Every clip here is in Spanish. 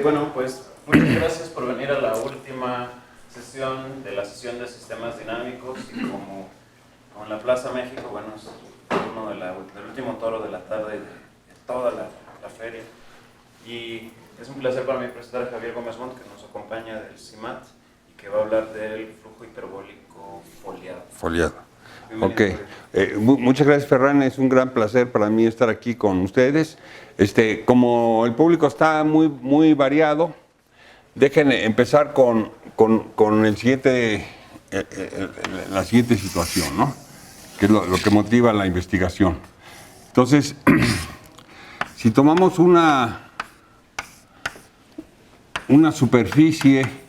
Bueno, pues muchas gracias por venir a la última sesión de la sesión de sistemas dinámicos y como en la Plaza México, bueno, es uno del último toro de la tarde de toda la feria. Y es un placer para mí presentar a Javier Gómez Montt, que nos acompaña del CIMAT y que va a hablar del flujo hiperbólico foliado. Ok, muchas gracias, Ferran, es un gran placer para mí estar aquí con ustedes. Como el público está muy variado, déjenme empezar con la siguiente situación, ¿no? Que es lo que motiva la investigación. Entonces, si tomamos una superficie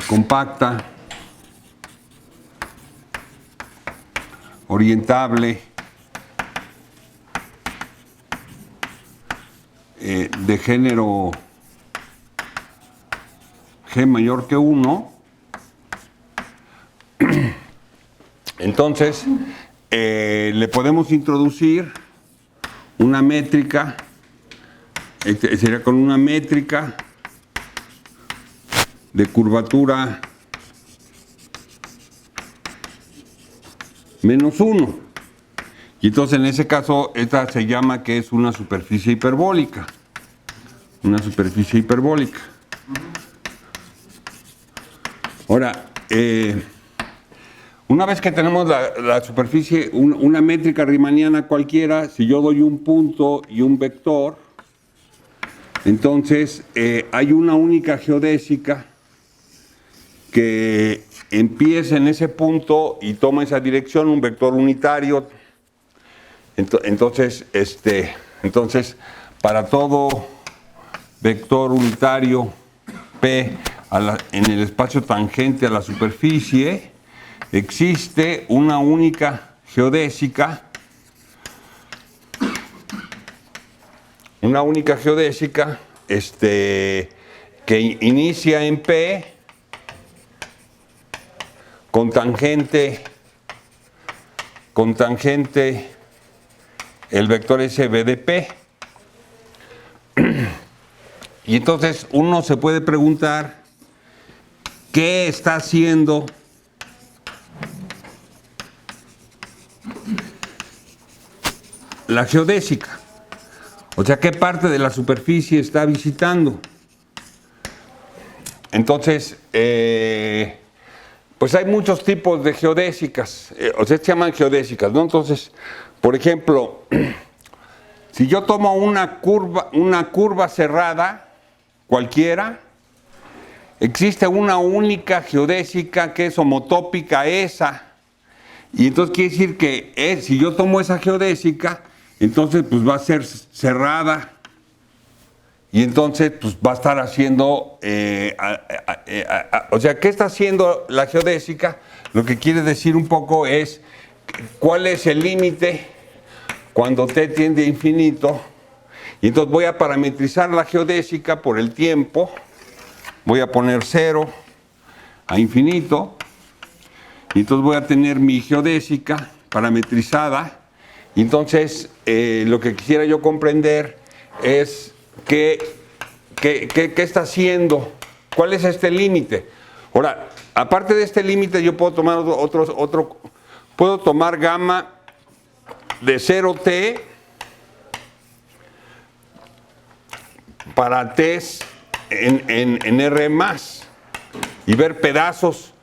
compacta, orientable, de género G mayor que 1, entonces le podemos introducir una métrica, sería con una métrica de curvatura -1. Y entonces en ese caso esta se llama que es una superficie hiperbólica. Una superficie hiperbólica. Ahora, una vez que tenemos la superficie, una métrica riemanniana cualquiera, si yo doy un punto y un vector, entonces hay una única geodésica que empieza en ese punto y toma esa dirección, un vector unitario. Entonces, para todo vector unitario P en el espacio tangente a la superficie, existe una única geodésica, que inicia en P con tangente el vector SB de P. Y entonces uno se puede preguntar qué está haciendo la geodésica. O sea, qué parte de la superficie está visitando. Entonces, pues hay muchos tipos de geodésicas, se llaman geodésicas, ¿no? Entonces, por ejemplo, si yo tomo una curva cerrada, cualquiera, existe una única geodésica que es homotópica esa, y entonces quiere decir que si yo tomo esa geodésica, entonces pues va a ser cerrada, y entonces pues va a estar haciendo, o sea, ¿qué está haciendo la geodésica? Lo que quiere decir un poco es cuál es el límite cuando t tiende a infinito, y entonces voy a parametrizar la geodésica por el tiempo, voy a poner 0 a infinito, y entonces voy a tener mi geodésica parametrizada, y entonces lo que quisiera yo comprender es ¿qué está haciendo? ¿Cuál es este límite? Ahora, aparte de este límite, yo puedo tomar puedo tomar gamma de 0t para t en R más y ver pedazos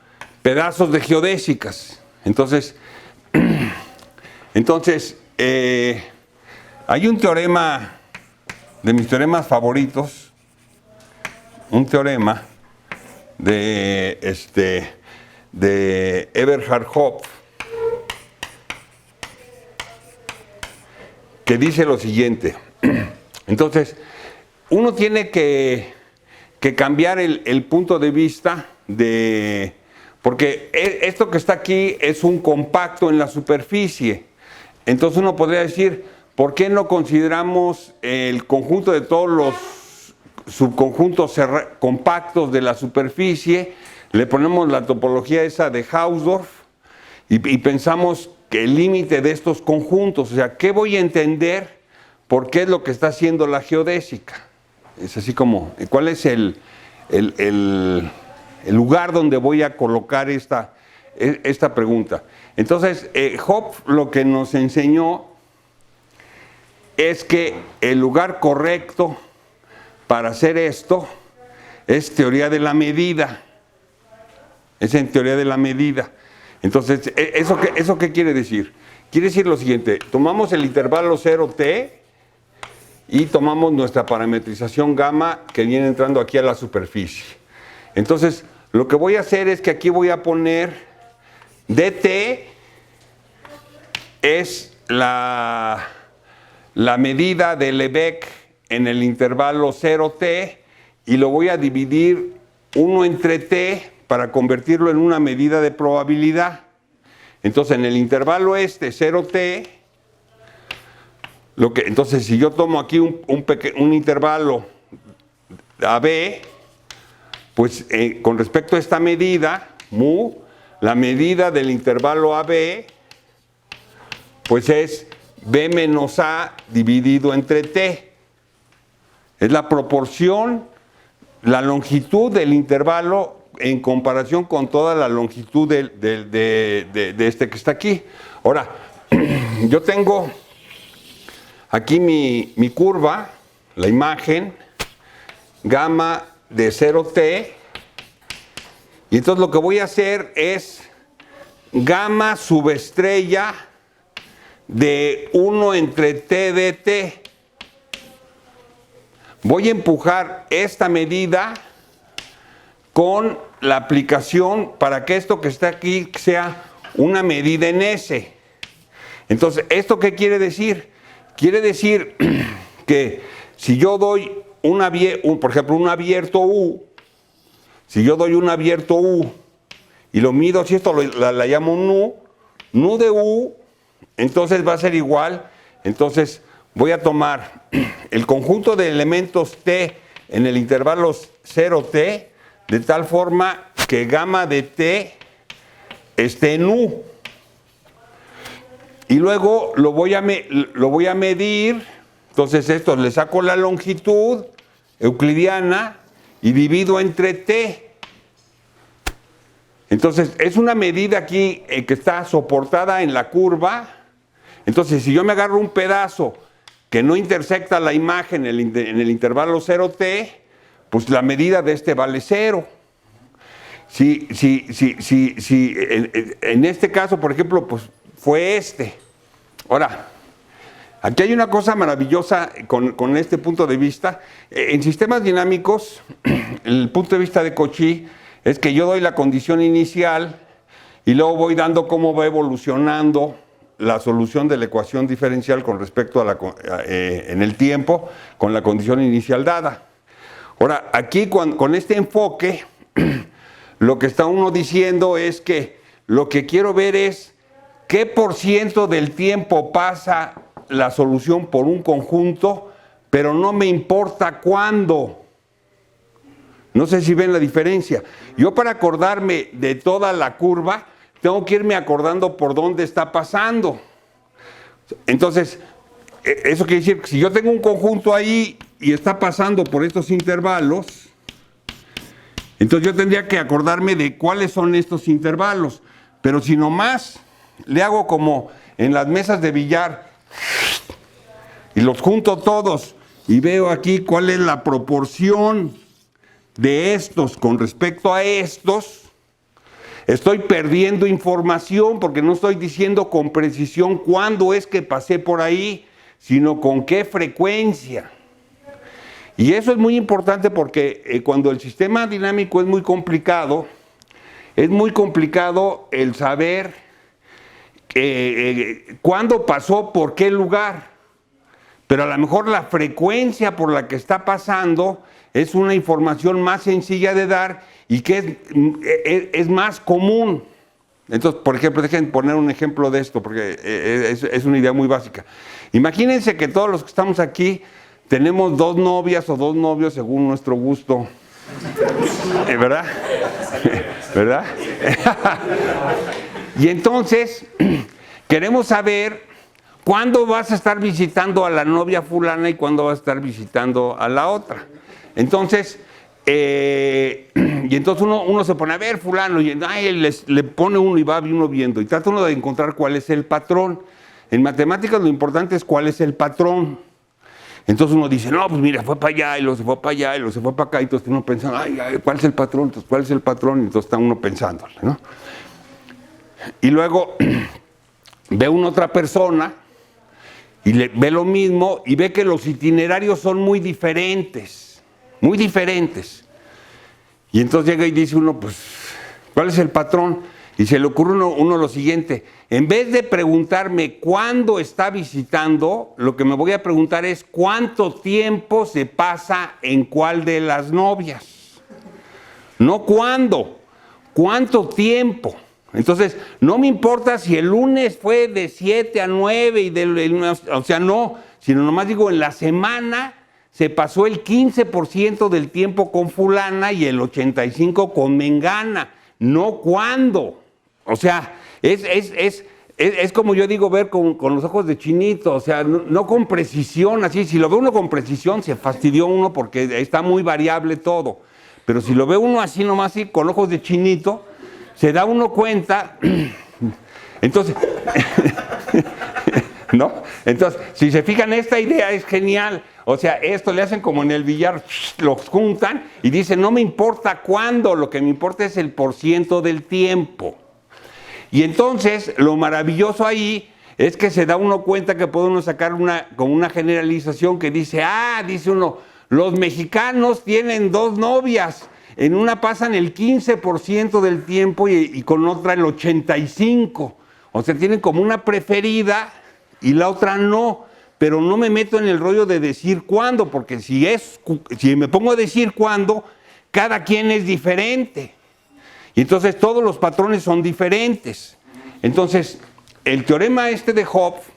de geodésicas. Entonces hay un teorema de mis teoremas favoritos, un teorema de Eberhard Hopf, que dice lo siguiente. Entonces, uno tiene que cambiar el punto de vista porque esto que está aquí es un compacto en la superficie. Entonces uno podría decir, ¿por qué no consideramos el conjunto de todos los subconjuntos compactos de la superficie? Le ponemos la topología esa de Hausdorff y pensamos que el límite de estos conjuntos, o sea, ¿qué voy a entender por qué es lo que está haciendo la geodésica. Es así como, ¿cuál es el lugar donde voy a colocar esta pregunta? Entonces, Hopf lo que nos enseñó es que el lugar correcto para hacer esto es teoría de la medida. Es en teoría de la medida. Entonces, ¿eso qué quiere decir? Quiere decir lo siguiente: tomamos el intervalo 0t y tomamos nuestra parametrización gamma que viene entrando aquí a la superficie. Entonces, lo que voy a hacer es que aquí voy a poner dt es la medida de Lebesgue en el intervalo 0t y lo voy a dividir 1 entre t para convertirlo en una medida de probabilidad. Entonces, en el intervalo 0t, entonces si yo tomo aquí un intervalo AB, pues con respecto a esta medida, mu, la medida del intervalo AB, pues es B menos A dividido entre T. Es la proporción, la longitud del intervalo en comparación con toda la longitud de este que está aquí. Ahora, yo tengo aquí mi curva, la imagen, gamma de 0t, y entonces lo que voy a hacer es gamma subestrella de 1 entre t de t. Voy a empujar esta medida con la aplicación para que esto que está aquí sea una medida en S. Entonces, ¿esto qué quiere decir? Quiere decir que si yo doy por ejemplo, un abierto U, si yo doy un abierto U y lo mido, si esto la llamo nu de U, entonces va a ser igual. Entonces voy a tomar el conjunto de elementos T en el intervalo 0T, de tal forma que gamma de T esté en U. Y luego lo voy a medir. Entonces esto le saco la longitud euclidiana y divido entre T. Entonces es una medida aquí que está soportada en la curva. Entonces si yo me agarro un pedazo que no intersecta la imagen en el intervalo 0t, pues la medida de este vale 0. Si en este caso, por ejemplo, pues fue este. Ahora, aquí hay una cosa maravillosa con este punto de vista. En sistemas dinámicos, el punto de vista de Cauchy es que yo doy la condición inicial y luego voy dando cómo va evolucionando la solución de la ecuación diferencial con respecto a en el tiempo con la condición inicial dada. Ahora, aquí con este enfoque, lo que está uno diciendo es que lo que quiero ver es qué % del tiempo pasa la solución por un conjunto, pero no me importa cuándo. No sé si ven la diferencia. Yo, para acordarme de toda la curva, tengo que irme acordando por dónde está pasando. Entonces, eso quiere decir que si yo tengo un conjunto ahí y está pasando por estos intervalos, entonces yo tendría que acordarme de cuáles son estos intervalos. Pero si nomás le hago como en las mesas de billar y los junto todos y veo aquí cuál es la proporción de estos con respecto a estos, estoy perdiendo información porque no estoy diciendo con precisión cuándo es que pasé por ahí, sino con qué frecuencia. Y eso es muy importante porque cuando el sistema dinámico es muy complicado el saber cuándo pasó, por qué lugar. Pero a lo mejor la frecuencia por la que está pasando es una información más sencilla de dar y que es más común. Entonces, por ejemplo, dejen poner un ejemplo de esto, porque es una idea muy básica. Imagínense que todos los que estamos aquí tenemos 2 novias o 2 novios según nuestro gusto. ¿Verdad? ¿Verdad? Y entonces queremos saber ¿cuándo vas a estar visitando a la novia fulana y cuándo vas a estar visitando a la otra? Entonces, y entonces uno se pone a ver fulano y le pone uno y va uno viendo y trata uno de encontrar cuál es el patrón. En matemáticas lo importante es cuál es el patrón. Entonces uno dice, no, pues mira, fue para allá y luego se fue para allá y luego se fue para acá. Y entonces uno pensando, ay, ¿cuál es el patrón? Entonces, ¿cuál es el patrón? Y entonces está uno pensándole, ¿no? Y luego ve una otra persona y ve lo mismo y ve que los itinerarios son muy diferentes, muy diferentes. Y entonces llega y dice uno, pues, ¿cuál es el patrón? Y se le ocurre uno lo siguiente, en vez de preguntarme cuándo está visitando, lo que me voy a preguntar es cuánto tiempo se pasa en cuál de las novias. No cuándo, cuánto tiempo. Entonces, no me importa si el lunes fue de 7 a 9, o sea, no, sino nomás digo, en la semana se pasó el 15% del tiempo con fulana y el 85% con mengana, no cuándo. O sea, es como yo digo, ver con los ojos de chinito, o sea, no con precisión, así. Si lo ve uno con precisión, se fastidió uno porque está muy variable todo. Pero si lo ve uno así nomás, así, con ojos de chinito, se da uno cuenta, entonces, ¿no? Entonces, si se fijan, esta idea es genial. O sea, esto le hacen como en el billar, los juntan y dicen, no me importa cuándo, lo que me importa es el % del tiempo. Y entonces, lo maravilloso ahí es que se da uno cuenta que puede uno sacar como una generalización que dice, dice uno, los mexicanos tienen 2 novias, en una pasan el 15% del tiempo y con otra el 85%. O sea, tienen como una preferida y la otra no, pero no me meto en el rollo de decir cuándo, porque si me pongo a decir cuándo, cada quien es diferente. Y entonces todos los patrones son diferentes. Entonces, el teorema de Hopf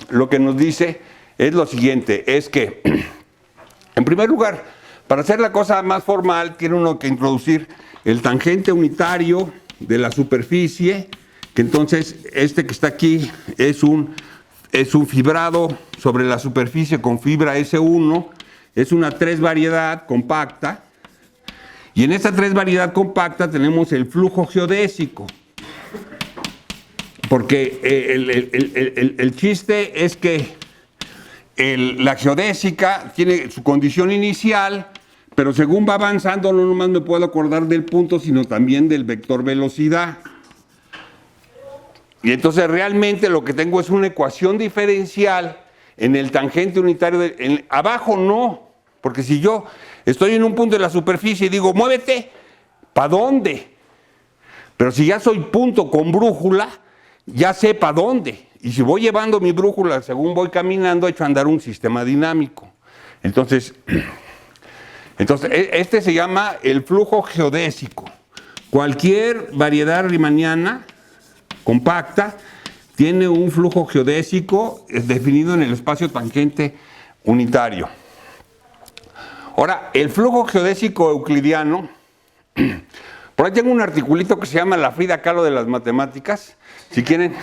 lo que nos dice es lo siguiente, es que, en primer lugar, para hacer la cosa más formal, tiene uno que introducir el tangente unitario de la superficie, que entonces que está aquí es un fibrado sobre la superficie con fibra S1, es una 3 variedad compacta, y en esta 3 variedad compacta tenemos el flujo geodésico, porque el chiste es que la geodésica tiene su condición inicial, pero según va avanzando no nomás me puedo acordar del punto, sino también del vector velocidad. Y entonces realmente lo que tengo es una ecuación diferencial en el tangente unitario. Abajo no, porque si yo estoy en un punto de la superficie y digo, muévete, ¿para dónde? Pero si ya soy punto con brújula, ya sé para dónde. Y si voy llevando mi brújula según voy caminando, he hecho andar un sistema dinámico. Entonces, este se llama el flujo geodésico. Cualquier variedad riemanniana compacta tiene un flujo geodésico definido en el espacio tangente unitario. Ahora, el flujo geodésico euclidiano, por ahí tengo un articulito que se llama La Frida Kahlo de las matemáticas. Si quieren,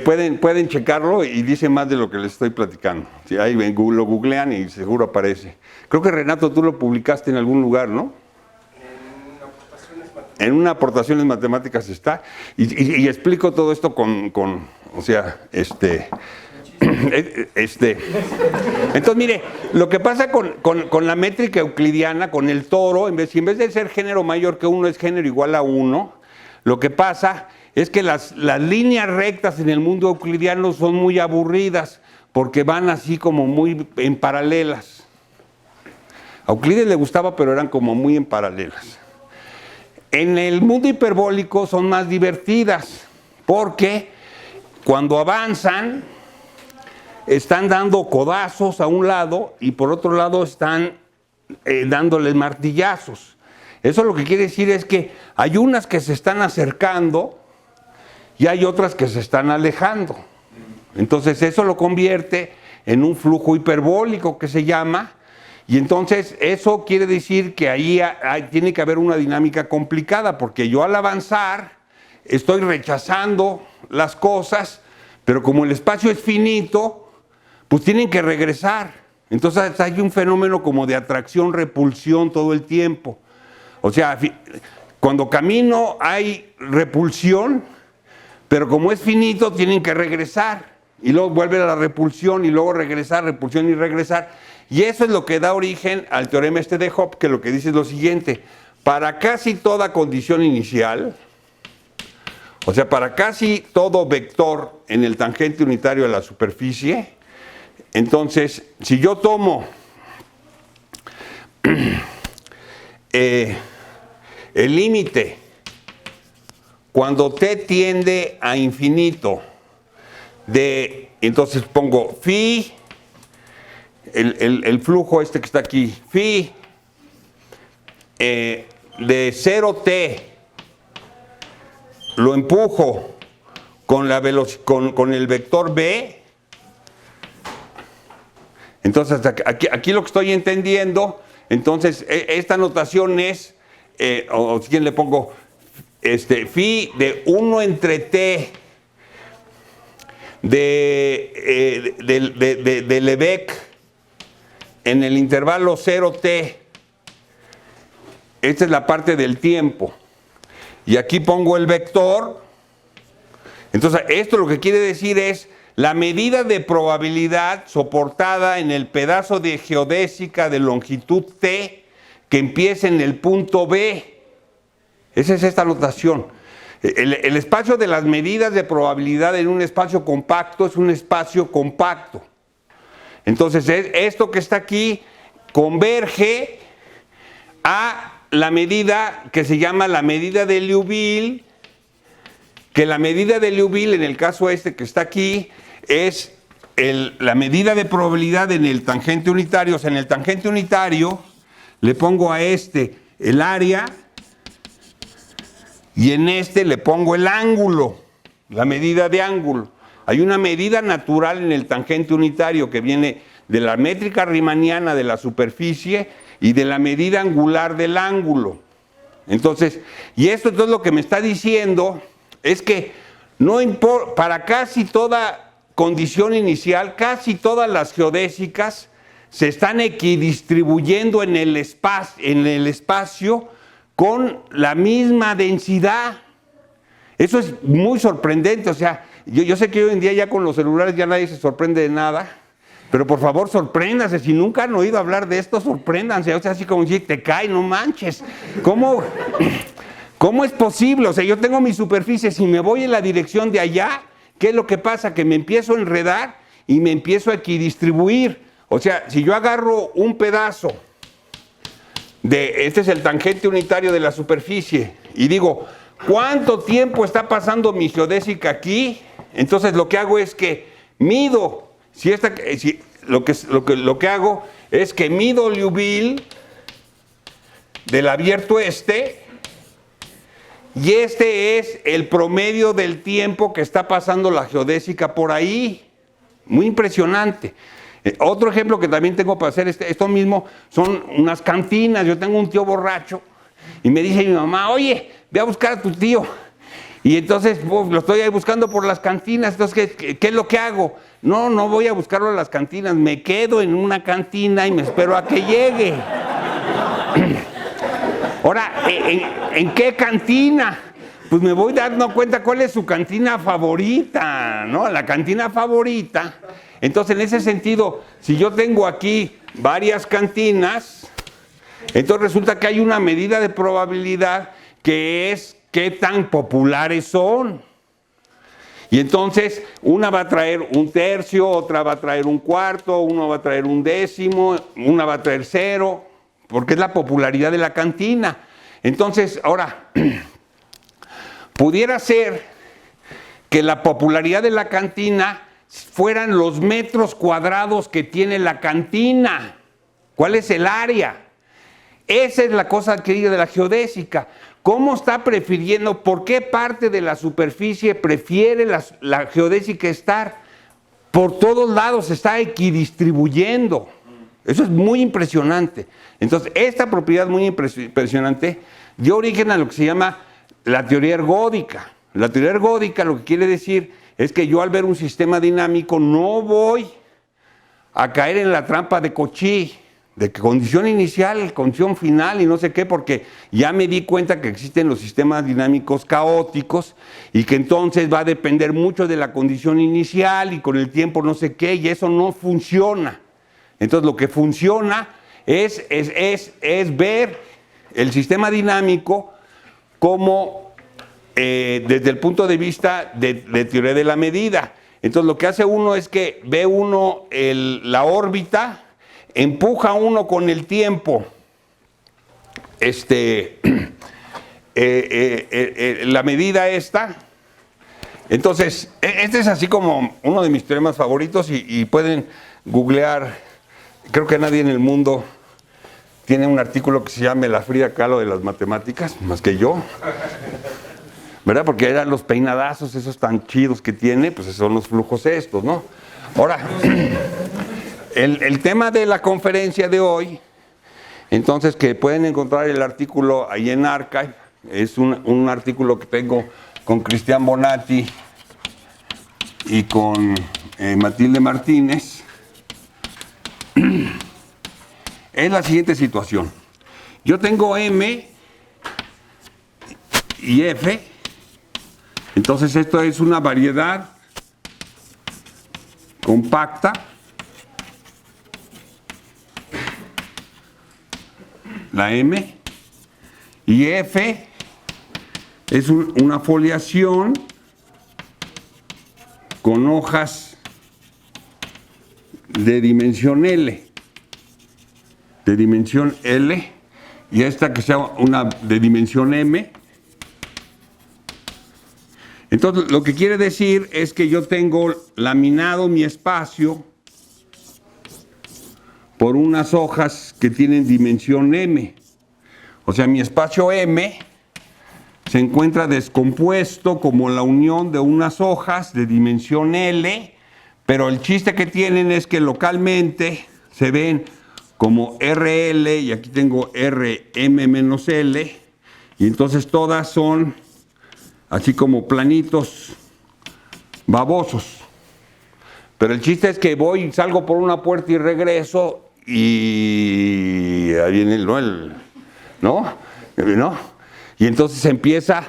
pueden checarlo y dice más de lo que les estoy platicando. Si ahí lo googlean y seguro aparece. Creo que Renato, tú lo publicaste en algún lugar, ¿no? En una aportaciones matemáticas está, y explico todo esto o sea, Entonces, mire, lo que pasa con la métrica euclidiana, con el toro, si en vez de ser género mayor que 1 es género igual a 1, lo que pasa es que las líneas rectas en el mundo euclidiano son muy aburridas, porque van así como muy en paralelas. A Euclides le gustaba, pero eran como muy en paralelas. En el mundo hiperbólico son más divertidas, porque cuando avanzan, están dando codazos a un lado y por otro lado están dándoles martillazos. Eso lo que quiere decir es que hay unas que se están acercando y hay otras que se están alejando. Entonces eso lo convierte en un flujo hiperbólico que se llama, y entonces eso quiere decir que ahí tiene que haber una dinámica complicada, porque yo al avanzar estoy rechazando las cosas, pero como el espacio es finito, pues tienen que regresar. Entonces hay un fenómeno como de atracción-repulsión todo el tiempo. O sea, cuando camino hay repulsión, pero como es finito tienen que regresar. Y luego vuelve a la repulsión y luego regresar, repulsión y regresar. Y eso es lo que da origen al teorema este de Hopf, que lo que dice es lo siguiente. Para casi toda condición inicial, o sea, para casi todo vector en el tangente unitario de la superficie, entonces, si yo tomo el límite cuando t tiende a infinito entonces pongo phi, el flujo este que está aquí, phi de 0t, lo empujo con el vector b. Entonces, aquí lo que estoy entendiendo, entonces, esta notación es, o si bien le pongo, phi de 1 entre t de Lebesgue en el intervalo 0t. Esta es la parte del tiempo. Y aquí pongo el vector. Entonces, esto lo que quiere decir es la medida de probabilidad soportada en el pedazo de geodésica de longitud t que empieza en el punto B. Esa es esta notación. El espacio de las medidas de probabilidad en un espacio compacto es un espacio compacto. Entonces, esto que está aquí converge a la medida que se llama la medida de Liouville, que la medida de Liouville, en el caso este que está aquí, es la medida de probabilidad en el tangente unitario. O sea, en el tangente unitario le pongo a el área y en le pongo el ángulo, la medida de ángulo. Hay una medida natural en el tangente unitario que viene de la métrica riemanniana de la superficie y de la medida angular del ángulo. Entonces, y esto es lo que me está diciendo es que no importa, para casi toda condición inicial, casi todas las geodésicas se están equidistribuyendo en el espacio con la misma densidad. Eso es muy sorprendente. O sea, yo sé que hoy en día ya con los celulares ya nadie se sorprende de nada, pero por favor sorpréndanse. Si nunca han oído hablar de esto, sorpréndanse. O sea, así como si te cae, no manches. ¿Cómo es posible? O sea, yo tengo mi superficie, si me voy en la dirección de allá, ¿qué es lo que pasa? Que me empiezo a enredar y me empiezo a equidistribuir. O sea, si yo agarro un pedazo este es el tangente unitario de la superficie, y digo, ¿cuánto tiempo está pasando mi geodésica aquí? Entonces lo que hago es que mido, lo que hago es que mido Liouville del abierto y este es el promedio del tiempo que está pasando la geodésica por ahí. Muy impresionante. Otro ejemplo que también tengo para hacer esto mismo son unas cantinas. Yo tengo un tío borracho y me dice mi mamá, oye, ve a buscar a tu tío. Y entonces lo estoy ahí buscando por las cantinas. Entonces, ¿qué es lo que hago? No voy a buscarlo a las cantinas. Me quedo en una cantina y me espero a que llegue. Ahora, ¿en qué cantina? Pues me voy dando cuenta cuál es su cantina favorita, ¿no? La cantina favorita. Entonces, en ese sentido, si yo tengo aquí varias cantinas, entonces resulta que hay una medida de probabilidad que es qué tan populares son. Y entonces, una va a traer un tercio, otra va a traer un cuarto, uno va a traer un décimo, una va a traer 0, porque es la popularidad de la cantina. Entonces, ahora, pudiera ser que la popularidad de la cantina fueran los metros cuadrados que tiene la cantina. ¿Cuál es el área? Esa es la cosa querida de la geodésica. ¿Cómo está prefiriendo? ¿Por qué parte de la superficie prefiere la geodésica estar? Por todos lados se está equidistribuyendo. Eso es muy impresionante. Entonces, esta propiedad muy impresionante dio origen a lo que se llama la teoría ergódica. La teoría ergódica lo que quiere decir es que yo al ver un sistema dinámico no voy a caer en la trampa de Cauchy, de condición inicial, condición final y no sé qué, porque ya me di cuenta que existen los sistemas dinámicos caóticos y que entonces va a depender mucho de la condición inicial y con el tiempo no sé qué, y eso no funciona. Entonces lo que funciona es ver el sistema dinámico como desde el punto de vista de teoría de la medida. Entonces lo que hace uno es que ve uno la órbita, empuja uno con el tiempo la medida esta. Entonces, este es así como uno de mis teoremas favoritos y pueden googlear. Creo que nadie en el mundo tiene un artículo que se llame La Frida Kahlo de las matemáticas, más que yo. ¿Verdad? Porque eran los peinadazos esos tan chidos que tiene, pues son los flujos estos, ¿no? Ahora, el tema de la conferencia de hoy, entonces que pueden encontrar el artículo ahí en Archive, es un artículo que tengo con Cristian Bonatti y con Matilde Martínez, es la siguiente situación. Yo tengo M y F. Entonces esto es una variedad compacta, la M, y F es una foliación con hojas de dimensión L, y esta que sea una de dimensión M. Entonces, lo que quiere decir es que yo tengo laminado mi espacio por unas hojas que tienen dimensión M. O sea, mi espacio M se encuentra descompuesto como la unión de unas hojas de dimensión L, pero el chiste que tienen es que localmente se ven como RL, y aquí tengo RM-L, y entonces todas son así como planitos babosos. Pero el chiste es que salgo por una puerta y regreso y ahí viene ¿no? Y entonces empieza,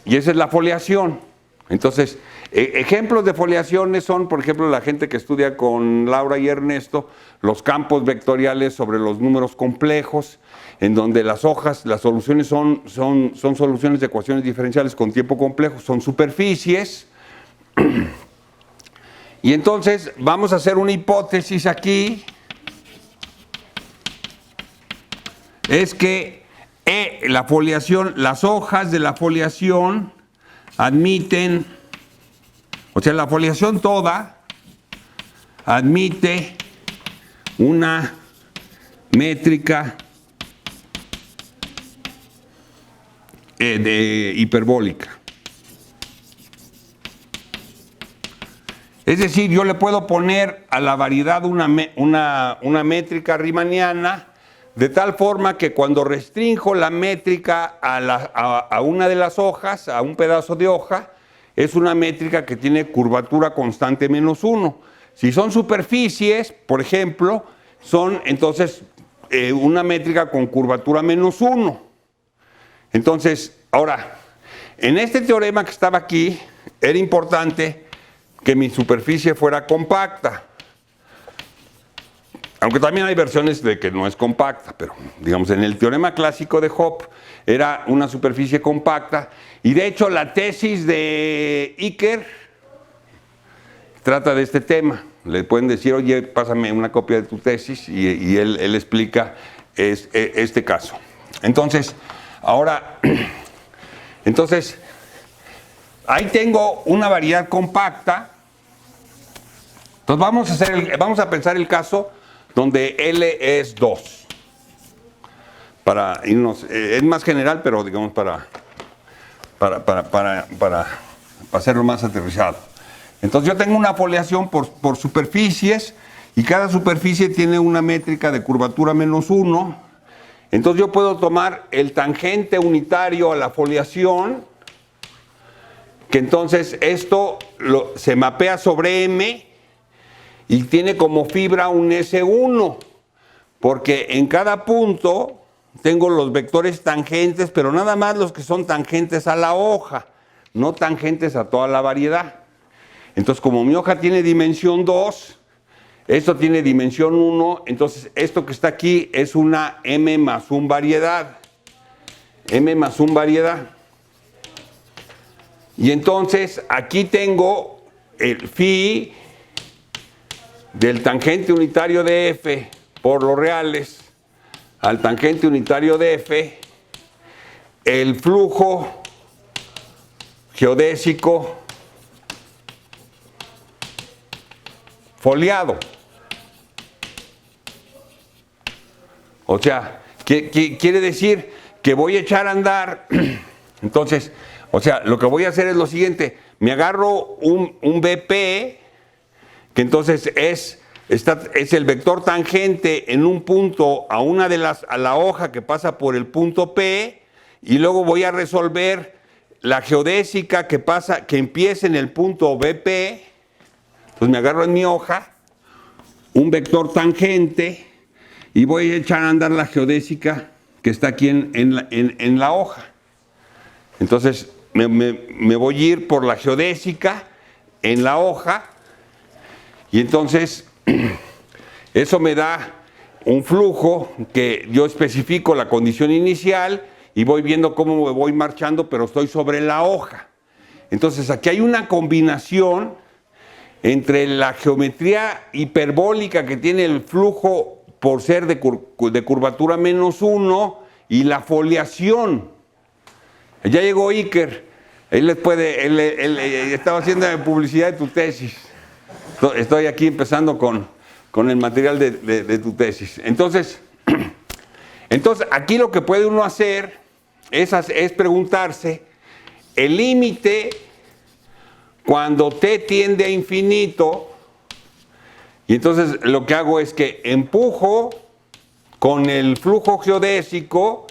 y esa es la foliación. Entonces, ejemplos de foliaciones son, por ejemplo, la gente que estudia con Laura y Ernesto, los campos vectoriales sobre los números complejos, en donde las hojas, las soluciones son soluciones de ecuaciones diferenciales con tiempo complejo, son superficies. Y entonces vamos a hacer una hipótesis aquí, es que la foliación, las hojas de la foliación admiten, o sea, la foliación toda admite una métrica hiperbólica. Es decir, yo le puedo poner a la variedad una métrica riemanniana de tal forma que cuando restrinjo la métrica a una de las hojas, a un pedazo de hoja, es una métrica que tiene curvatura constante -1. Si son superficies, por ejemplo, son entonces una métrica con curvatura -1. Entonces, ahora, en este teorema que estaba aquí, era importante que mi superficie fuera compacta. Aunque también hay versiones de que no es compacta, pero digamos, en el teorema clásico de Hopf era una superficie compacta, y de hecho la tesis de Iker trata de este tema. Le pueden decir, oye, pásame una copia de tu tesis, y él explica este caso. Entonces, ahora, ahí tengo una variedad compacta. Entonces vamos a pensar el caso donde L es 2. Para irnos, es más general, pero digamos para hacerlo más aterrizado. Entonces yo tengo una foliación por superficies, y cada superficie tiene una métrica de curvatura -1. Entonces yo puedo tomar el tangente unitario a la foliación, que entonces esto se mapea sobre M y tiene como fibra un S1, porque en cada punto tengo los vectores tangentes, pero nada más los que son tangentes a la hoja, no tangentes a toda la variedad. Entonces, como mi hoja tiene dimensión 2, esto tiene dimensión 1, entonces esto que está aquí es una M más 1 variedad. M más 1 variedad. Y entonces aquí tengo el phi del tangente unitario de F por los reales al tangente unitario de F, el flujo geodésico foliado. O sea, quiere decir que voy a echar a andar. Entonces, o sea, lo que voy a hacer es lo siguiente. Me agarro un BP, que entonces es el vector tangente en un punto a la hoja que pasa por el punto P, y luego voy a resolver la geodésica que empieza en el punto BP. Pues me agarro en mi hoja un vector tangente y voy a echar a andar la geodésica que está aquí en la hoja. Entonces me voy a ir por la geodésica en la hoja, y entonces eso me da un flujo que yo especifico la condición inicial y voy viendo cómo me voy marchando, pero estoy sobre la hoja. Entonces aquí hay una combinación entre la geometría hiperbólica que tiene el flujo por ser de curvatura -1 y la foliación. Ya llegó Iker, él estaba haciendo publicidad de tu tesis. Estoy aquí empezando con el material de tu tesis. Entonces, aquí lo que puede uno hacer es preguntarse el límite cuando t tiende a infinito, y entonces lo que hago es que empujo con el flujo geodésico.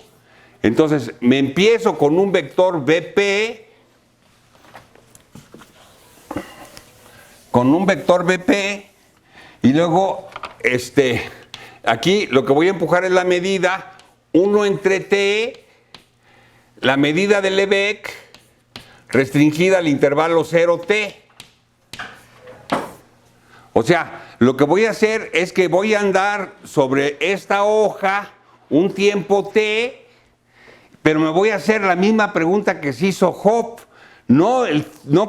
Entonces me empiezo con un vector BP, y luego aquí lo que voy a empujar es la medida 1 entre t, la medida de Lebesgue restringida al intervalo 0t. O sea, lo que voy a hacer es que voy a andar sobre esta hoja un tiempo t, pero me voy a hacer la misma pregunta que se hizo Hopf, no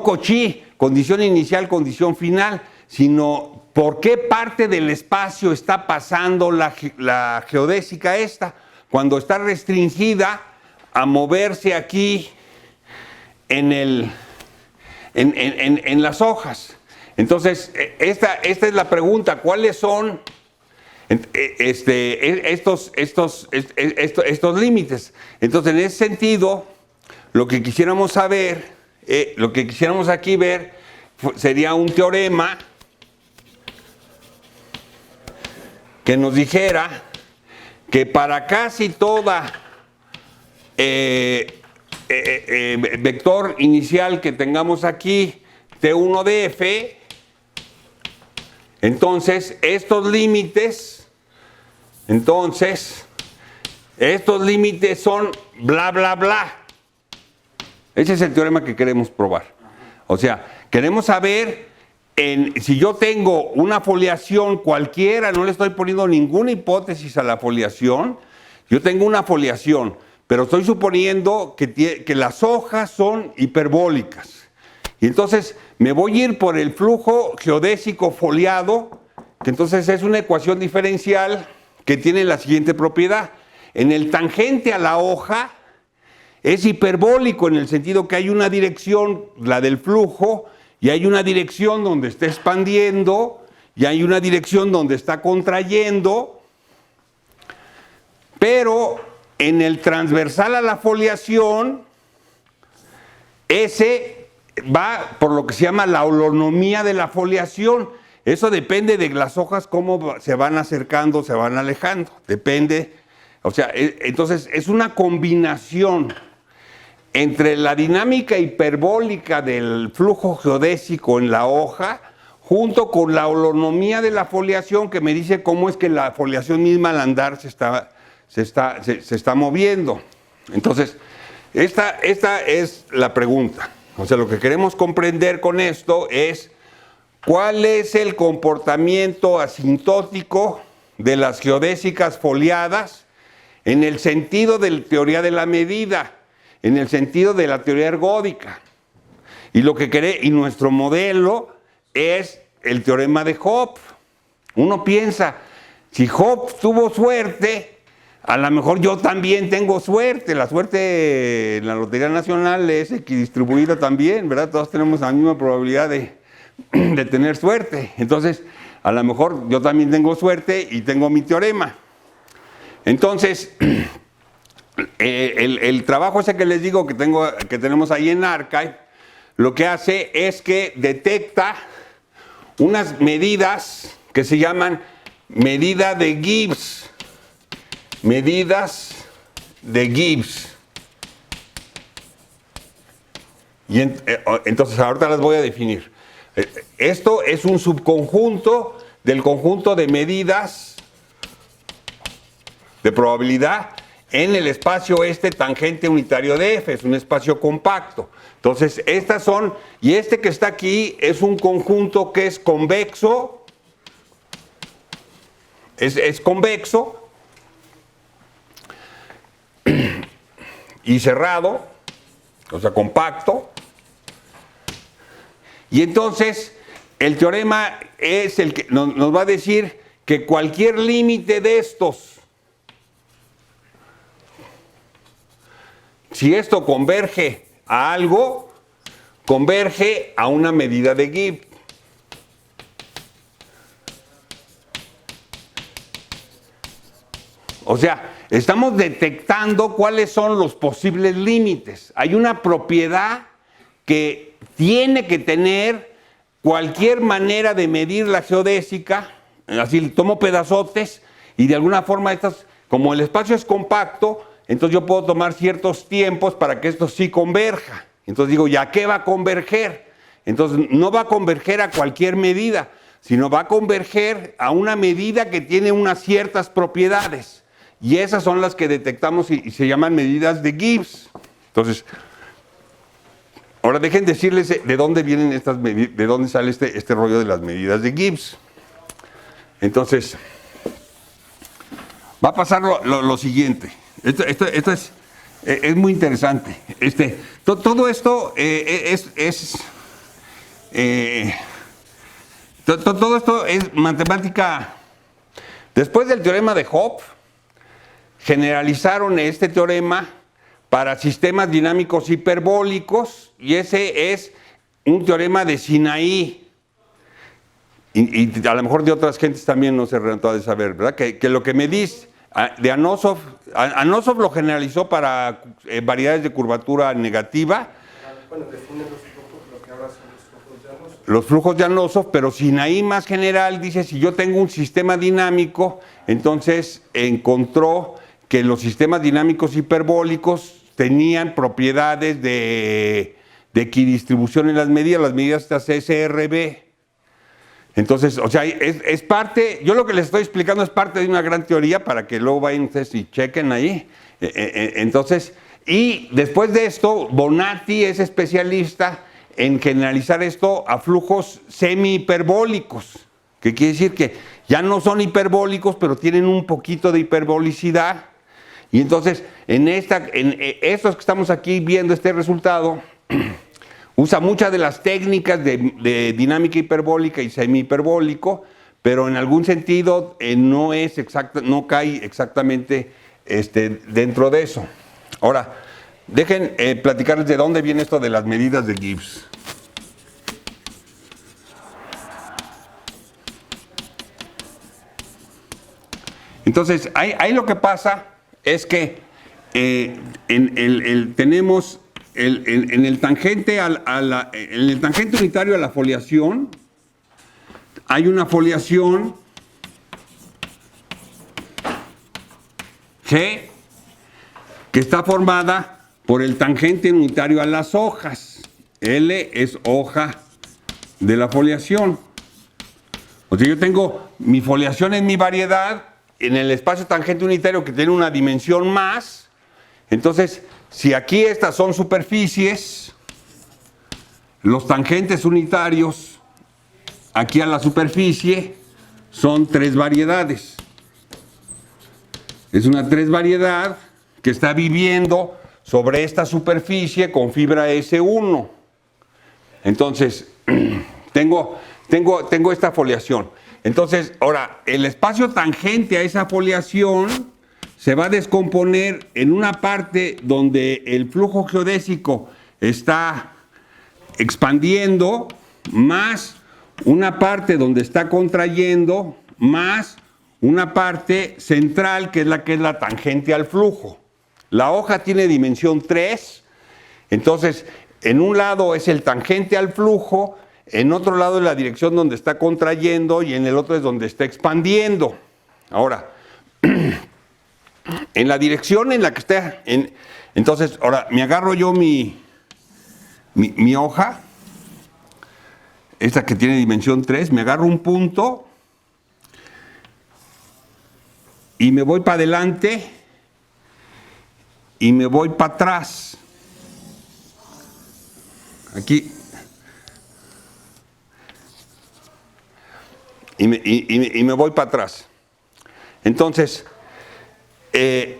Cauchy, condición inicial, condición final, sino por qué parte del espacio está pasando la geodésica esta, cuando está restringida a moverse aquí en las hojas. Entonces, esta es la pregunta: ¿cuáles son estos límites? Entonces, en ese sentido, lo que quisiéramos saber, lo que quisiéramos aquí ver, sería un teorema que nos dijera que para casi toda vector inicial que tengamos aquí, T1 de F, entonces estos límites son bla, bla, bla. Ese es el teorema que queremos probar. O sea, queremos saber si yo tengo una foliación cualquiera, no le estoy poniendo ninguna hipótesis a la foliación, yo tengo una foliación, pero estoy suponiendo que las hojas son hiperbólicas. Y entonces me voy a ir por el flujo geodésico foliado, que entonces es una ecuación diferencial que tiene la siguiente propiedad. En el tangente a la hoja es hiperbólico en el sentido que hay una dirección, la del flujo, y hay una dirección donde está expandiendo, y hay una dirección donde está contrayendo, pero en el transversal a la foliación, ese va por lo que se llama la holonomía de la foliación. Eso depende de las hojas, cómo se van acercando, se van alejando. Depende O sea, entonces es una combinación entre la dinámica hiperbólica del flujo geodésico en la hoja, junto con la holonomía de la foliación, que me dice cómo es que la foliación misma al andar se está moviendo. Entonces, esta es la pregunta. O sea, lo que queremos comprender con esto es cuál es el comportamiento asintótico de las geodésicas foliadas en el sentido de la teoría de la medida, en el sentido de la teoría ergódica. Y nuestro modelo es el teorema de Hopf. Uno piensa, si Hopf tuvo suerte, a lo mejor yo también tengo suerte. La suerte en la Lotería Nacional es equidistribuida también, ¿verdad? Todos tenemos la misma probabilidad de tener suerte. Entonces, a lo mejor yo también tengo suerte y tengo mi teorema. Entonces, el trabajo ese que les digo que tenemos ahí en Archive, lo que hace es que detecta unas medidas que se llaman medida de Gibbs. Medidas de Gibbs. Y entonces ahorita las voy a definir. Esto es un subconjunto del conjunto de medidas de probabilidad en el espacio tangente unitario de F, es un espacio compacto. Entonces, estas son, y que está aquí es un conjunto que es convexo, es convexo y cerrado, o sea, compacto. Y entonces, el teorema es el que nos va a decir que cualquier límite de estos, si esto converge a algo, converge a una medida de Gibbs. O sea, estamos detectando cuáles son los posibles límites. Hay una propiedad que tiene que tener cualquier manera de medir la geodésica. Así tomo pedazotes y de alguna forma como el espacio es compacto, entonces yo puedo tomar ciertos tiempos para que esto sí converja. Entonces digo, ¿y a qué va a converger? Entonces no va a converger a cualquier medida, sino va a converger a una medida que tiene unas ciertas propiedades. Y esas son las que detectamos y se llaman medidas de Gibbs. Entonces, ahora dejen decirles de dónde vienen estas medidas, de dónde sale este rollo de las medidas de Gibbs. Entonces, va a pasar lo siguiente. Esto es muy interesante. Todo esto todo esto es matemática. Después del teorema de Hopf, generalizaron este teorema para sistemas dinámicos hiperbólicos y ese es un teorema de Sinaí. Y a lo mejor de otras gentes también no se rentó de saber, ¿verdad? Que lo que me dice de Anosov lo generalizó para variedades de curvatura negativa. Bueno, define los flujos, lo que ahora son los flujos de Anosov. Los flujos de Anosov, pero Sinaí más general dice, si yo tengo un sistema dinámico, entonces encontró que los sistemas dinámicos hiperbólicos tenían propiedades de equidistribución en las medidas estas SRB. Entonces, o sea, es parte, yo lo que les estoy explicando es parte de una gran teoría para que luego vayan ustedes y chequen ahí. Entonces, y después de esto, Bonatti es especialista en generalizar esto a flujos semi-hiperbólicos, que quiere decir que ya no son hiperbólicos, pero tienen un poquito de hiperbolicidad. Y entonces, en estos que estamos aquí viendo este resultado, usa muchas de las técnicas de dinámica hiperbólica y semi-hiperbólico, pero en algún sentido no cae exactamente dentro de eso. Ahora, dejen platicarles de dónde viene esto de las medidas de Gibbs. Entonces, ahí lo que pasa es que tenemos en el tangente unitario a la foliación, hay una foliación G, que está formada por el tangente unitario a las hojas. L es hoja de la foliación. O sea, yo tengo mi foliación en mi variedad en el espacio tangente unitario que tiene una dimensión más. Entonces, si aquí estas son superficies, los tangentes unitarios aquí a la superficie son 3 variedades. Es una 3 variedad que está viviendo sobre esta superficie con fibra S1. Entonces, tengo esta foliación. Entonces, ahora, el espacio tangente a esa foliación se va a descomponer en una parte donde el flujo geodésico está expandiendo, más una parte donde está contrayendo, más una parte central que es la tangente al flujo. La hoja tiene dimensión 3, entonces en un lado es el tangente al flujo, en otro lado es la dirección donde está contrayendo y en el otro es donde está expandiendo. Ahora, en la dirección en la que está, entonces, ahora me agarro yo mi hoja, esta que tiene dimensión 3, me agarro un punto y me voy para adelante y me voy para atrás. Aquí. Y me voy para atrás. Entonces, en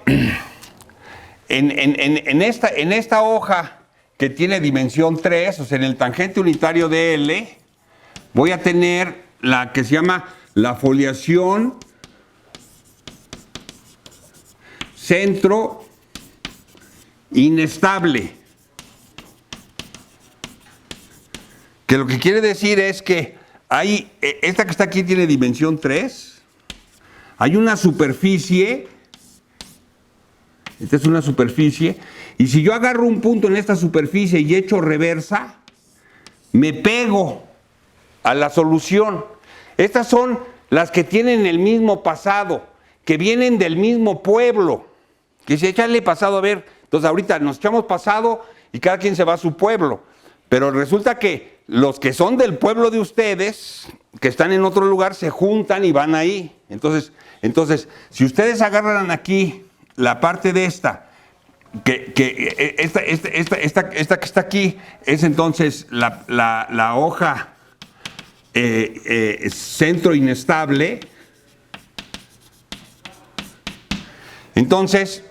esta hoja que tiene dimensión 3, o sea, en el tangente unitario de L, voy a tener la que se llama la foliación centro inestable. Que lo que quiere decir es que hay, esta que está aquí tiene dimensión 3, hay una superficie, esta es una superficie, y si yo agarro un punto en esta superficie y echo reversa, me pego a la solución. Estas son las que tienen el mismo pasado, que vienen del mismo pueblo, que si echarle pasado, a ver, entonces ahorita nos echamos pasado y cada quien se va a su pueblo, pero resulta que los que son del pueblo de ustedes, que están en otro lugar, se juntan y van ahí. Entonces, si ustedes agarran aquí la parte de esta que esta que está aquí, es entonces la hoja centro inestable. Entonces,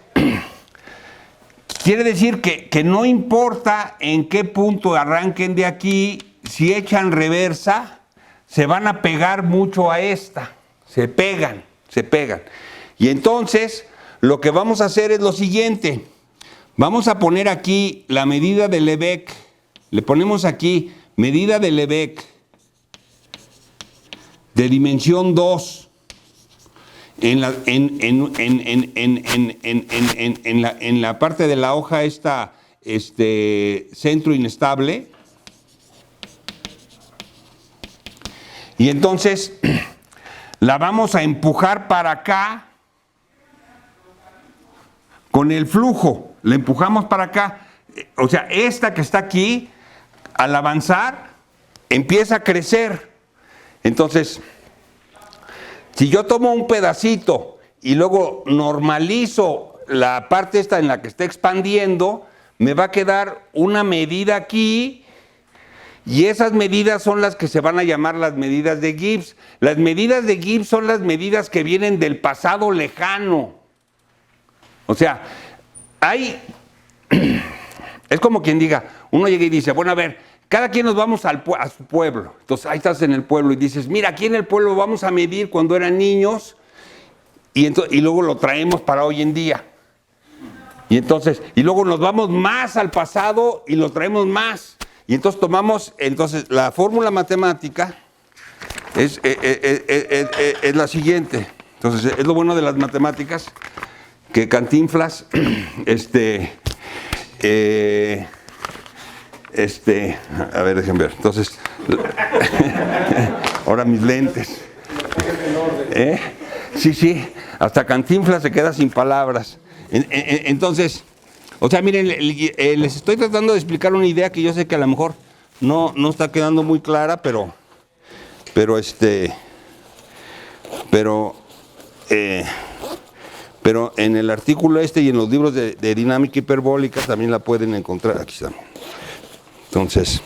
quiere decir que no importa en qué punto arranquen de aquí, si echan reversa, se van a pegar mucho a esta. Se pegan. Y entonces, lo que vamos a hacer es lo siguiente. Vamos a poner aquí la medida de Lebesgue. Le ponemos aquí medida de Lebesgue de dimensión 2. En la parte de la hoja esta centro inestable. Y entonces la vamos a empujar para acá con el flujo. La empujamos para acá. O sea, esta que está aquí, al avanzar, empieza a crecer. Entonces, si yo tomo un pedacito y luego normalizo la parte esta en la que está expandiendo, me va a quedar una medida aquí, y esas medidas son las que se van a llamar las medidas de Gibbs. Las medidas de Gibbs son las medidas que vienen del pasado lejano. O sea, es como quien diga, uno llega y dice, bueno, a ver, cada quien nos vamos a su pueblo. Entonces ahí estás en el pueblo y dices, mira, aquí en el pueblo vamos a medir cuando eran niños y luego lo traemos para hoy en día. Y luego nos vamos más al pasado y lo traemos más. Y entonces la fórmula matemática es la siguiente. Entonces es lo bueno de las matemáticas, que Cantinflas, a ver, déjenme ver. Entonces, ahora mis lentes. Sí. hasta Cantinflas se queda sin palabras. Entonces, o sea, miren, les estoy tratando de explicar una idea que yo sé que a lo mejor no está quedando muy clara, pero en el artículo y en los libros de dinámica hiperbólica también la pueden encontrar. Aquí está. Entonces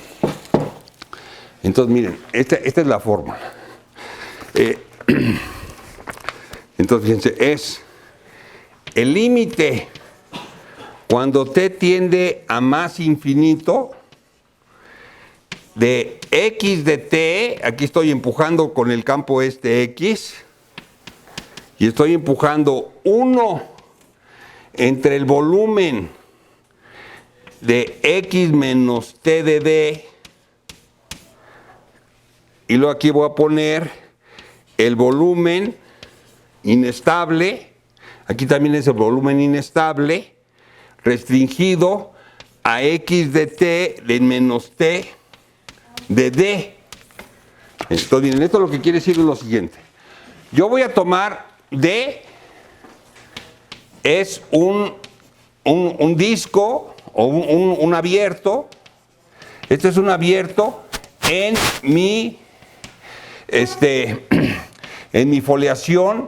miren, esta es la fórmula. Entonces, fíjense, es el límite cuando t tiende a más infinito de x de t, aquí estoy empujando con el campo x, y estoy empujando 1 entre el volumen de x menos t de d, y luego aquí voy a poner el volumen inestable, aquí también es el volumen inestable, restringido a x de t de menos t de d. Entonces, miren, esto lo que quiere decir es lo siguiente. Yo voy a tomar d, es un disco o un abierto. Este es un abierto en mi foliación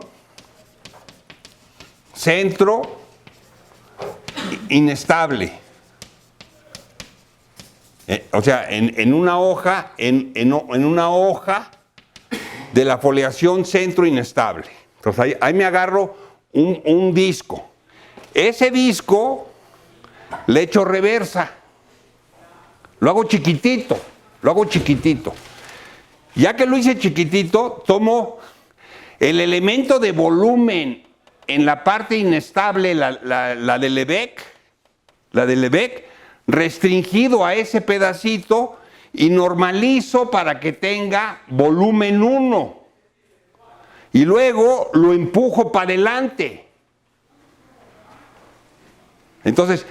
centro inestable. O sea, en una hoja, en una hoja de la foliación centro inestable. Entonces ahí me agarro un disco. Ese disco le echo reversa. Lo hago chiquitito. Ya que lo hice chiquitito, tomo el elemento de volumen en la parte inestable, la de Lebesgue, restringido a ese pedacito y normalizo para que tenga volumen 1. Y luego lo empujo para adelante. Entonces,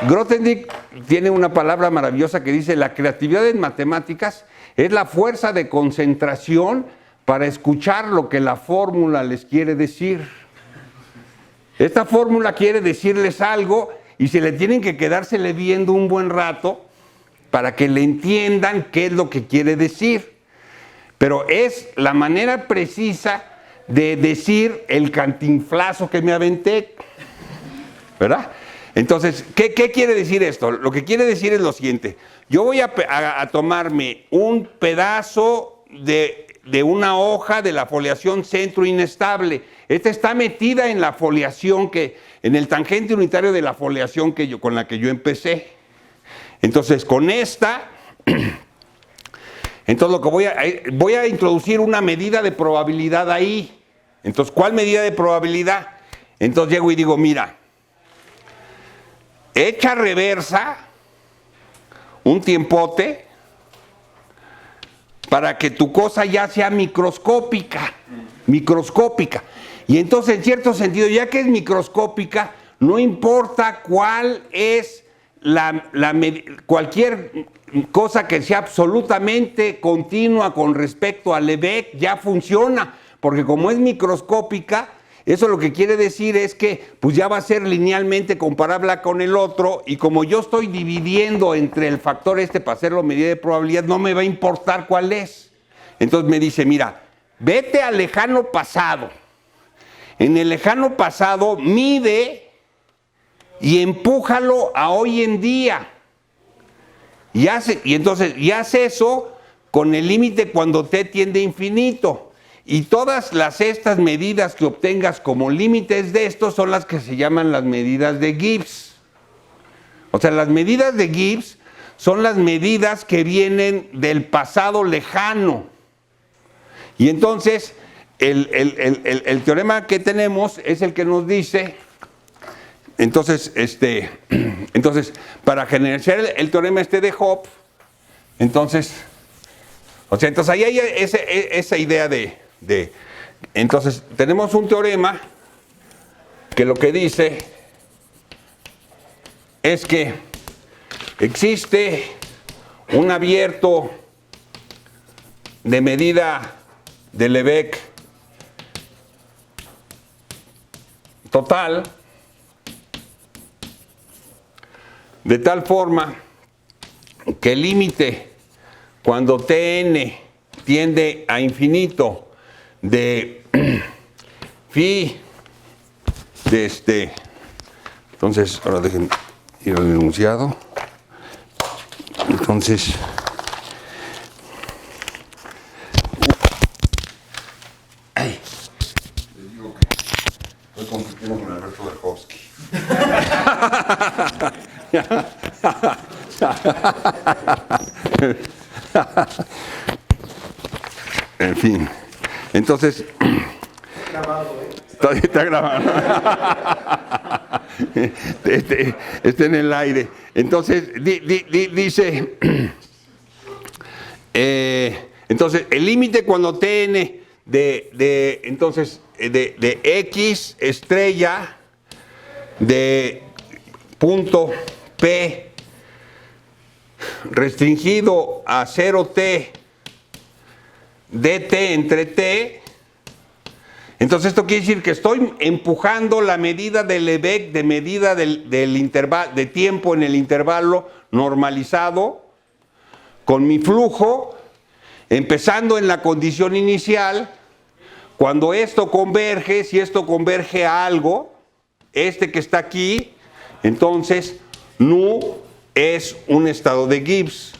Grothendieck tiene una palabra maravillosa que dice: la creatividad en matemáticas es la fuerza de concentración para escuchar lo que la fórmula les quiere decir. Esta fórmula quiere decirles algo y se le tienen que quedársele viendo un buen rato para que le entiendan qué es lo que quiere decir. Pero es la manera precisa de decir el cantinflazo que me aventé, ¿verdad? Entonces, ¿qué quiere decir esto? Lo que quiere decir es lo siguiente. Yo voy a tomarme un pedazo de una hoja de la foliación centro inestable. Esta está metida en la foliación en el tangente unitario de la foliación con la que yo empecé. Entonces, con esta, entonces lo que voy a introducir una medida de probabilidad ahí. Entonces, ¿cuál medida de probabilidad? Entonces llego y digo, mira, echa reversa un tiempote para que tu cosa ya sea microscópica. Y entonces, en cierto sentido, ya que es microscópica, no importa cuál es cualquier cosa que sea absolutamente continua con respecto a Lebesgue, ya funciona, porque como es microscópica, eso lo que quiere decir es que pues ya va a ser linealmente comparable con el otro, y como yo estoy dividiendo entre el factor para hacerlo medida de probabilidad, no me va a importar cuál es. Entonces me dice, mira, vete al lejano pasado. En el lejano pasado mide y empújalo a hoy en día. Y entonces hace eso con el límite cuando t tiende a infinito. Y todas estas medidas que obtengas como límites de esto son las que se llaman las medidas de Gibbs. O sea, las medidas de Gibbs son las medidas que vienen del pasado lejano. Y entonces, el teorema que tenemos es el que nos dice, entonces para generar el teorema de Hopf, entonces ahí hay esa idea entonces tenemos un teorema que lo que dice es que existe un abierto de medida de Lebesgue total, de tal forma que el límite cuando Tn tiende a infinito de phi de entonces, ahora dejen ir al enunciado. Entonces, ay, les digo que estoy compitiendo con Alberto Berkowski. En fin, entonces, está grabado. Está en el aire. Entonces, dice, entonces, el límite cuando Tn de X estrella de punto P restringido a 0T dt entre T. Entonces esto quiere decir que estoy empujando la medida del Lebesgue de medida del intervalo de tiempo en el intervalo normalizado con mi flujo, empezando en la condición inicial. Cuando esto converge, si esto converge a algo, este que está aquí, entonces nu es un estado de Gibbs.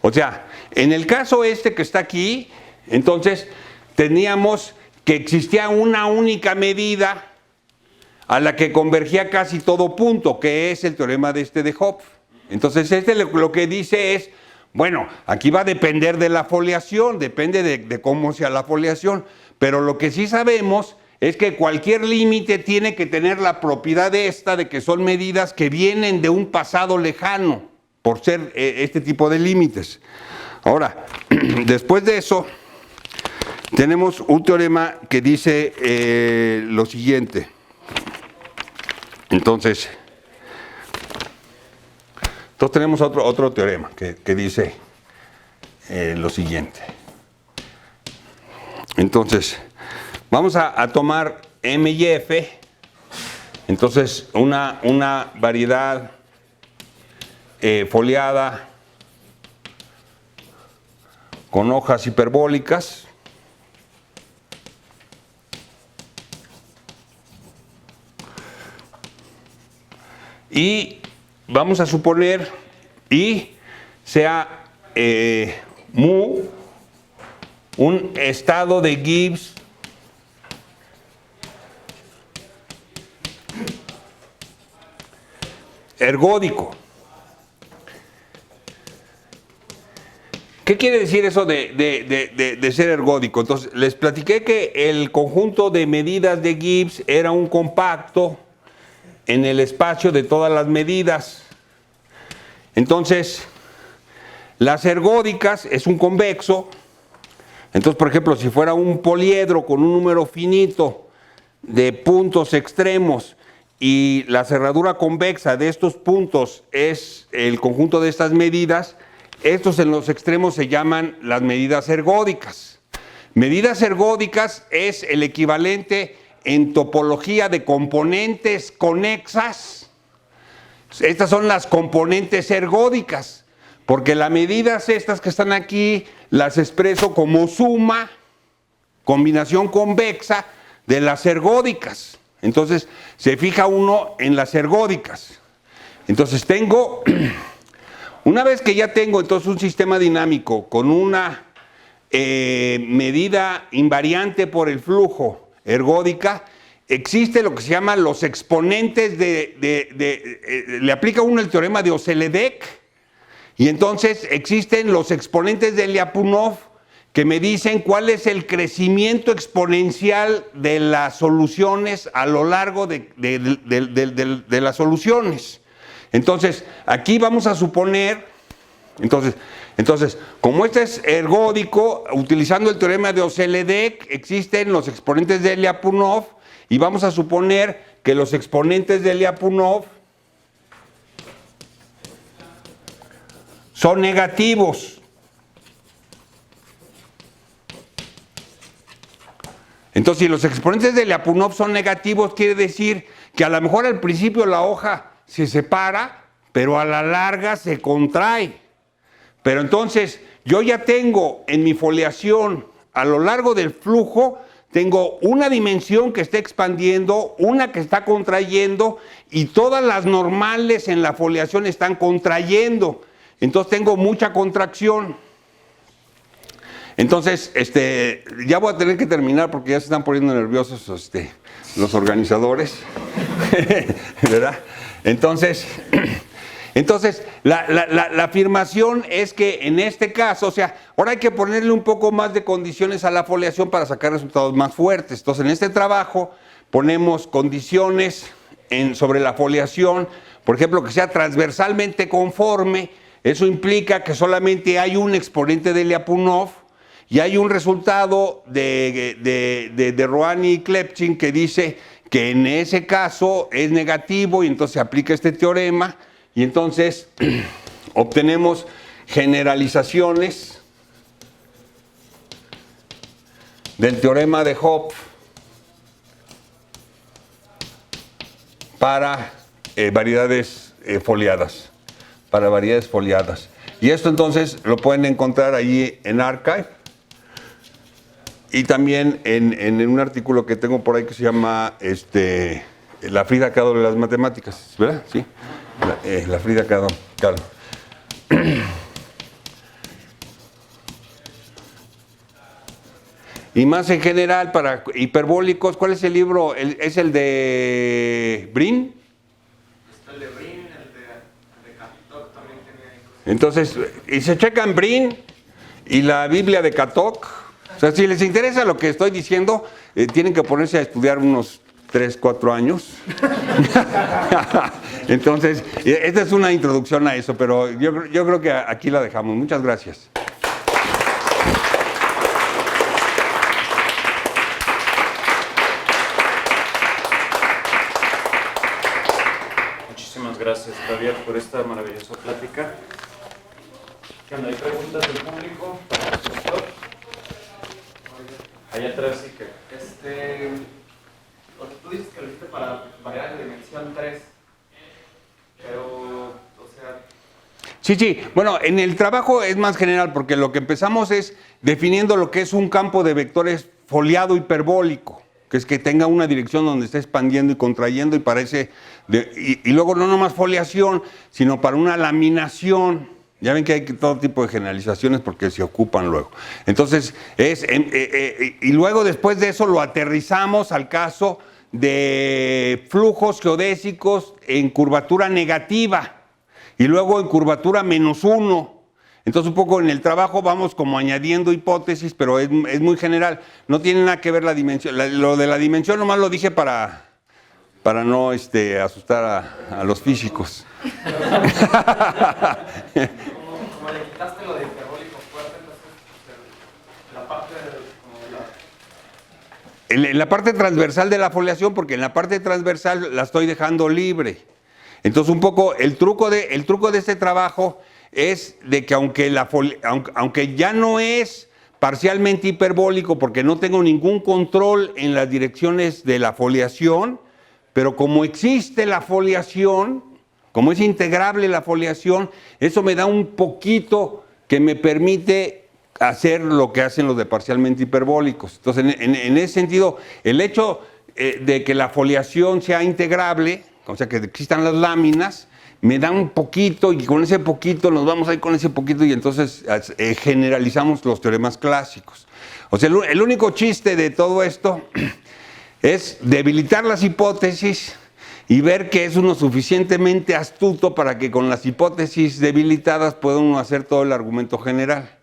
O sea, en el caso este que está aquí, entonces teníamos que existía una única medida a la que convergía casi todo punto, que es el teorema de Hopf. Entonces lo que dice es, bueno, aquí va a depender de la foliación, depende de cómo sea la foliación, pero lo que sí sabemos es que cualquier límite tiene que tener la propiedad de que son medidas que vienen de un pasado lejano, por ser este tipo de límites. Ahora, después de eso, tenemos un teorema que dice lo siguiente. Entonces tenemos otro teorema que dice lo siguiente. Entonces, vamos a tomar M y F, entonces una variedad foliada con hojas hiperbólicas. Y vamos a suponer y sea mu un estado de Gibbs ergódico. ¿Qué quiere decir eso de ser ergódico? Entonces, les platiqué que el conjunto de medidas de Gibbs era un compacto en el espacio de todas las medidas. Entonces, las ergódicas es un convexo. Entonces, por ejemplo, si fuera un poliedro con un número finito de puntos extremos y la cerradura convexa de estos puntos es el conjunto de estas medidas, estos en los extremos se llaman las medidas ergódicas. Medidas ergódicas es el equivalente en topología de componentes conexas. Estas son las componentes ergódicas, porque las medidas estas que están aquí las expreso como suma, combinación convexa de las ergódicas. Entonces se fija uno en las ergódicas. Entonces tengo, una vez que ya tengo entonces un sistema dinámico con una medida invariante por el flujo ergódica, existe lo que se llama los exponentes le aplica uno el teorema de Osseledek, y entonces existen los exponentes de Lyapunov que me dicen cuál es el crecimiento exponencial de las soluciones a lo largo de las soluciones. Entonces, aquí vamos a suponer, entonces, como este es ergódico, utilizando el teorema de Osseledek, existen los exponentes de Lyapunov, y vamos a suponer que los exponentes de Lyapunov son negativos. Entonces, si los exponentes de Lyapunov son negativos, quiere decir que a lo mejor al principio la hoja se separa, pero a la larga se contrae. Pero entonces, yo ya tengo en mi foliación, a lo largo del flujo, tengo una dimensión que está expandiendo, una que está contrayendo, y todas las normales en la foliación están contrayendo. Entonces tengo mucha contracción. Entonces, ya voy a tener que terminar porque ya se están poniendo nerviosos los organizadores, ¿verdad? Entonces, la afirmación es que en este caso, o sea, ahora hay que ponerle un poco más de condiciones a la foliación para sacar resultados más fuertes. Entonces, en este trabajo ponemos condiciones sobre la foliación, por ejemplo, que sea transversalmente conforme. Eso implica que solamente hay un exponente de Lyapunov y hay un resultado de Rouhani y Klepchin que dice que en ese caso es negativo y entonces se aplica este teorema y entonces obtenemos generalizaciones del teorema de Hopf para variedades foliadas. Y esto entonces lo pueden encontrar ahí en Archive y también en un artículo que tengo por ahí que se llama la Frida Kahlo de las matemáticas, ¿verdad? Sí, la Frida Kahlo. Y más en general para hiperbólicos, ¿cuál es el libro? ¿Es el de Brin? Está el de Brin, el de Katok también tiene ahí cosas. Entonces, y se checan Brin y la Biblia de Katok. O sea, si les interesa lo que estoy diciendo, tienen que ponerse a estudiar unos 3, 4 años. Entonces, esta es una introducción a eso, pero yo creo que aquí la dejamos. Muchas gracias. Muchísimas gracias, Javier, por esta maravillosa plática. ¿Qué onda? ¿Hay preguntas del público para el profesor? Allá atrás sí que... Porque tú dices que lo hiciste para variar de dimensión 3, pero, o sea... Sí. Bueno, en el trabajo es más general porque lo que empezamos es definiendo lo que es un campo de vectores foliado hiperbólico, que es que tenga una dirección donde está expandiendo y contrayendo y parece... y luego no nomás foliación, sino para una laminación. Ya ven que hay todo tipo de generalizaciones porque se ocupan luego. Entonces, y luego después de eso lo aterrizamos al caso de flujos geodésicos en curvatura negativa y luego en curvatura -1. Entonces, un poco en el trabajo vamos como añadiendo hipótesis, pero es muy general. No tiene nada que ver la dimensión. Lo de la dimensión nomás lo dije para no asustar a los físicos. Como le quitaste lo de hiperbólico fuerte, entonces la parte En la parte transversal de la foliación, porque en la parte transversal la estoy dejando libre. Entonces, un poco el truco de este trabajo es de que aunque ya no es parcialmente hiperbólico, porque no tengo ningún control en las direcciones de la foliación, pero como existe la foliación, como es integrable la foliación, eso me da un poquito que me permite hacer lo que hacen los de parcialmente hiperbólicos. Entonces, en ese sentido, el hecho de que la foliación sea integrable, o sea, que existan las láminas, me da un poquito, y con ese poquito nos vamos ahí con ese poquito, y entonces generalizamos los teoremas clásicos. O sea, el único chiste de todo esto es debilitar las hipótesis y ver que es uno suficientemente astuto para que con las hipótesis debilitadas pueda uno hacer todo el argumento general.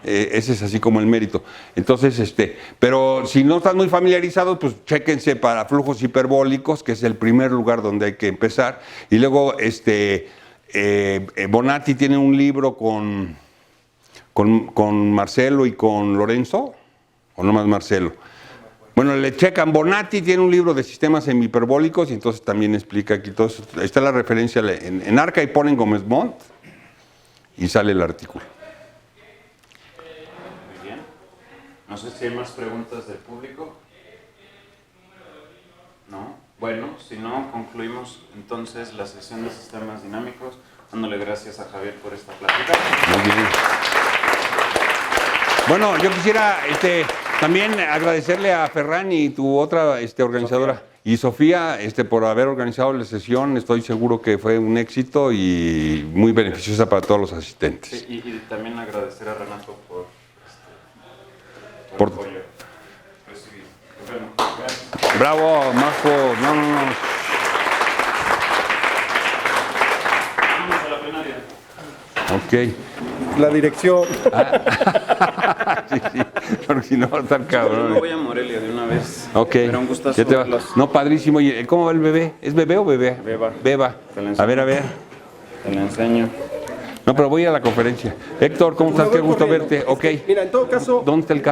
Ese es así como el mérito. Entonces, pero si no están muy familiarizados, pues chéquense para flujos hiperbólicos, que es el primer lugar donde hay que empezar. Y luego, Bonatti tiene un libro con Marcelo y con Lorenzo, o nomás Marcelo. Bueno, le checan, Bonatti tiene un libro de sistemas semihiperbólicos y entonces también explica aquí todo eso. Ahí está la referencia en Arca y ponen Gómez Montt y sale el artículo. Muy bien. No sé si hay más preguntas del público. Bueno, si no, concluimos entonces la sesión de sistemas dinámicos, dándole gracias a Javier por esta plática. Muy bien. Bueno, yo quisiera también agradecerle a Ferran y tu otra organizadora, Sofía. y Sofía, por haber organizado la sesión. Estoy seguro que fue un éxito y muy beneficiosa para todos los asistentes. Sí, y también agradecer a Renato por Por- el apoyo recibido. Bueno, gracias. Bravo, Majo. No. Vamos a la plenaria. Ok. La dirección. Sí, porque si no va a estar Yo cabrón. me voy a Morelia de una vez. Ok. Pero un gustazo Ya te va- verlos. No, padrísimo. ¿Y cómo va el bebé? ¿Es bebé o bebé? Beba. Beba. Te la enseño. A ver. Te la enseño. No, pero voy a la conferencia. Héctor, ¿cómo estás? Qué gusto verte. Ok. Mira, en todo caso, ¿Dónde está el carro?